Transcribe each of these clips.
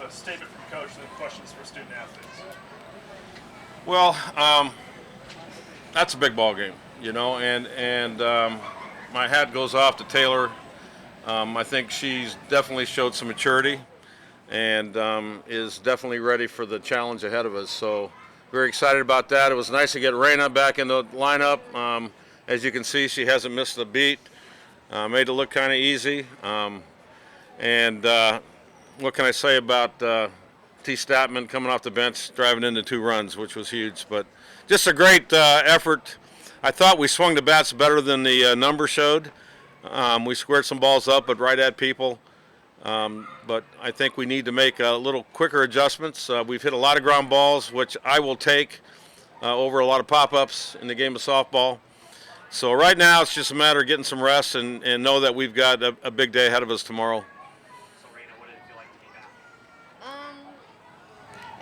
of a statement from coach and then questions for student athletes. Well, that's a big ball game, and my hat goes off to Taylor. I think she's definitely showed some maturity and is definitely ready for the challenge ahead of us. So very excited about that. It was nice to get Raina back in the lineup. As you can see, she hasn't missed a beat. Made it look kind of easy. And what can I say about T. Statman coming off the bench, driving into 2 runs, which was huge. But just a great effort. I thought we swung the bats better than the number showed. We squared some balls up, but right at people. But I think we need to make a little quicker adjustments. We've hit a lot of ground balls, which I will take over a lot of pop-ups in the game of softball. So right now it's just a matter of getting some rest and know that we've got a big day ahead of us tomorrow. So, Raina, what did it feel like to be back?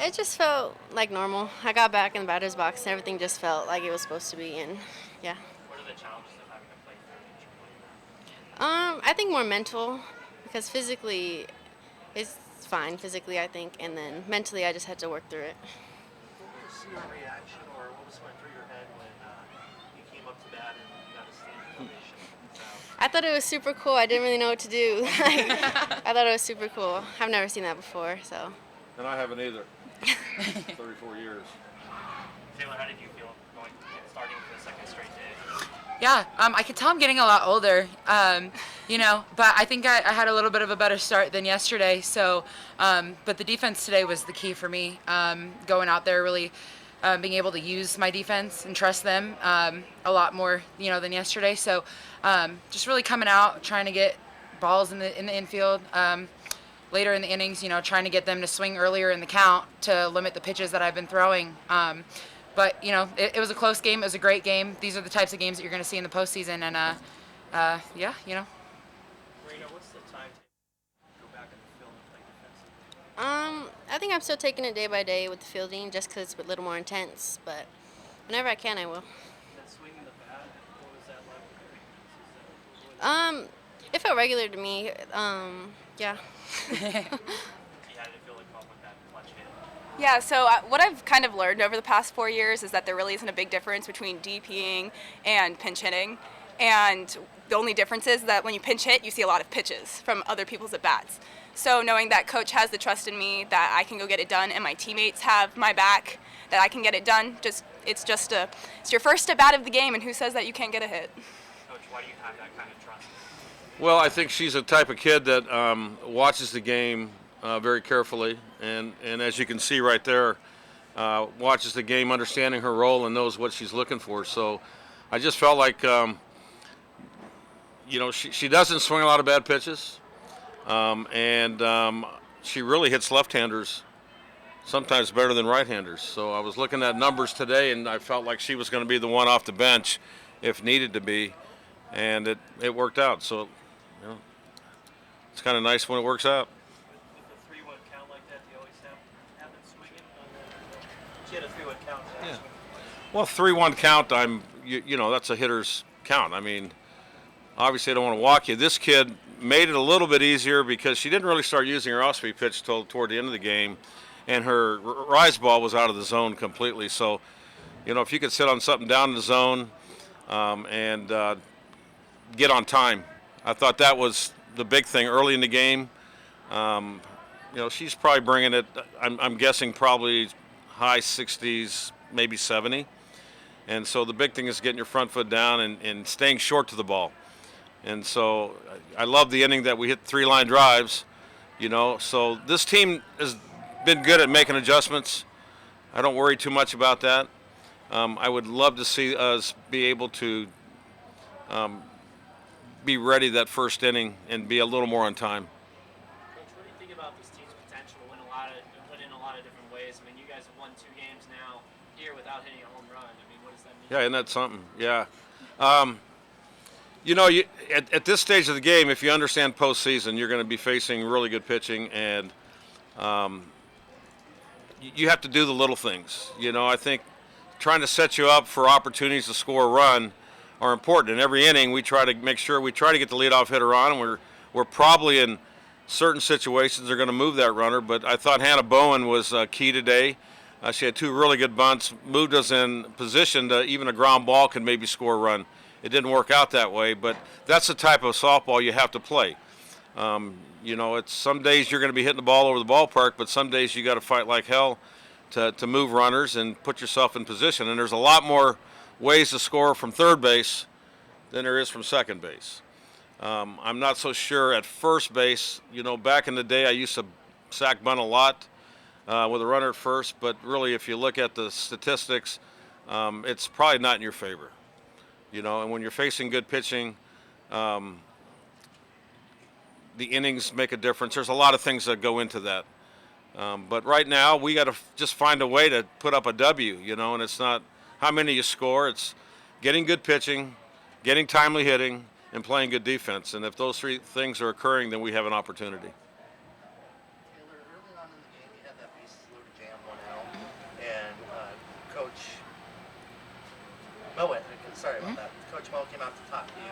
It just felt like normal. I got back in the batter's box and everything just felt like it was supposed to be, and yeah. What are the challenges of having to play through? I think more mental, because physically it's fine, physically I think, and then mentally I just had to work through it. What was your reaction, or what was going through your head when you came up to bat and you got a standing ovation? I thought it was super cool. I didn't really know what to do. I thought it was super cool. I've never seen that before, so. And I haven't either. 34 years. Taylor, how did you feel starting for the second straight day? Yeah, I could tell I'm getting a lot older, but I think I had a little bit of a better start than yesterday. So, but the defense today was the key for me. Going out there, really being able to use my defense and trust them a lot more, than yesterday. So, just really coming out, trying to get balls in the infield. Later in the innings, trying to get them to swing earlier in the count to limit the pitches that I've been throwing. But, it was a close game. It was a great game. These are the types of games that you're going to see in the postseason. And, Raina, what's the time to go back in the field and play defensively? I think I'm still taking it day by day with the fielding just because it's a little more intense, but whenever I can, I will. That swinging the bat, what was that like? It felt regular to me. Yeah. How did it feel like caught with that clutch hit? Yeah, so what I've kind of learned over the past 4 years is that there really isn't a big difference between DPing and pinch hitting. And the only difference is that when you pinch hit, you see a lot of pitches from other people's at-bats. So knowing that coach has the trust in me, that I can go get it done, and my teammates have my back, that I can get it done, it's your first at-bat of the game, and who says that you can't get a hit? Coach, why do you have that kind of trust? Well, I think she's the type of kid that watches the game very carefully, and as you can see right there, watches the game, understanding her role, and knows what she's looking for. So I just felt like, she doesn't swing a lot of bad pitches, and she really hits left-handers sometimes better than right-handers. So I was looking at numbers today, and I felt like she was going to be the one off the bench if needed to be, and it worked out. So, it's kind of nice when it works out. With a 3-1 count like that, do you always have it swinging? She had a 3-1 count. Yeah. Well, 3-1 count, that's a hitter's count. I mean, obviously I don't want to walk you. This kid made it a little bit easier because she didn't really start using her off-speed pitch till toward the end of the game, and her rise ball was out of the zone completely. So, if you could sit on something down in the zone and get on time, I thought that was the big thing early in the game. She's probably bringing it, I'm guessing probably high 60s, maybe 70. And so the big thing is getting your front foot down and staying short to the ball. And so I love the inning that we hit 3-line drives, So this team has been good at making adjustments. I don't worry too much about that. I would love to see us be able to be ready that first inning and be a little more on time. Coach, what do you think about this team's potential to win in a lot of different ways? I mean, you guys have won 2 games now here without hitting a home run. I mean, what does that mean? Yeah, isn't that something? Yeah. At this stage of the game, if you understand postseason, you're going to be facing really good pitching, and you have to do the little things. I think trying to set you up for opportunities to score a run are important. In every inning, we try to make sure we try to get the leadoff hitter on, and we're probably in certain situations they're going to move that runner. But I thought Hannah Bowen was key today. She had two really good bunts, moved us in position to even a ground ball could maybe score a run. It didn't work out that way, but that's the type of softball you have to play. It's some days you're going to be hitting the ball over the ballpark, but some days you got to fight like hell to move runners and put yourself in position. And there's a lot more ways to score from third base than there is from second base. I'm not so sure at first base. Back in the day, I used to sack bunt a lot with a runner at first, but really, if you look at the statistics, it's probably not in your favor. And when you're facing good pitching, the innings make a difference. There's a lot of things that go into that. But right now, we got to just find a way to put up a W, and it's not how many you score. It's getting good pitching, getting timely hitting, and playing good defense. And if those three things are occurring, then we have an opportunity. Taylor, early on in the game, you had that bases loaded jam 1-out, and Coach Mowat, sorry about that. Coach Mowat came out to talk to you.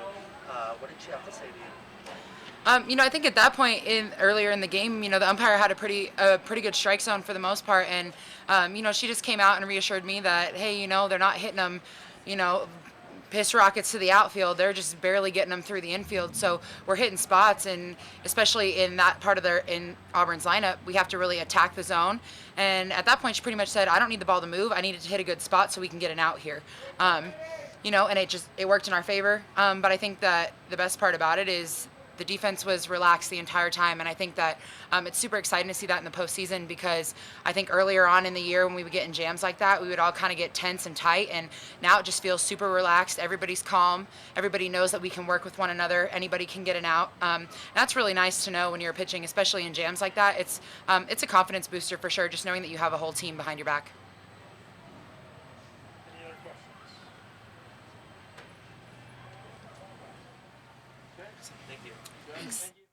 What did she have to say to you? I think at that point earlier in the game, the umpire had a pretty good strike zone for the most part, and she just came out and reassured me that, hey, they're not hitting them, piss rockets to the outfield. They're just barely getting them through the infield. So we're hitting spots, and especially in that part of in Auburn's lineup, we have to really attack the zone. And at that point, she pretty much said, I don't need the ball to move. I need it to hit a good spot so we can get an out here. And it worked in our favor. But I think that the best part about it is the defense was relaxed the entire time, and I think that it's super exciting to see that in the postseason, because I think earlier on in the year when we would get in jams like that, we would all kind of get tense and tight, and now it just feels super relaxed. Everybody's calm. Everybody knows that we can work with one another. Anybody can get an out. And that's really nice to know when you're pitching, especially in jams like that. It's a confidence booster for sure, just knowing that you have a whole team behind your back. Any other questions? Okay. Thank you. Thank you.